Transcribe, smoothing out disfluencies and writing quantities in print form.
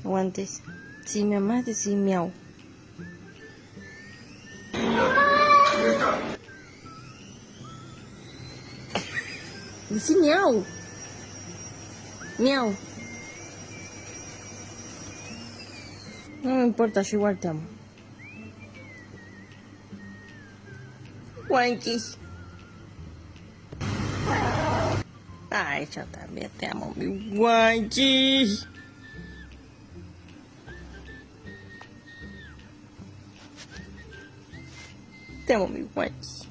Guantes. Si me amas, decí miau. Decí miau. Miau. No me importa, yo igual te amo. Guanchis. Ay, yo también te amo, mi guanchis. Te amo, mi guanchis.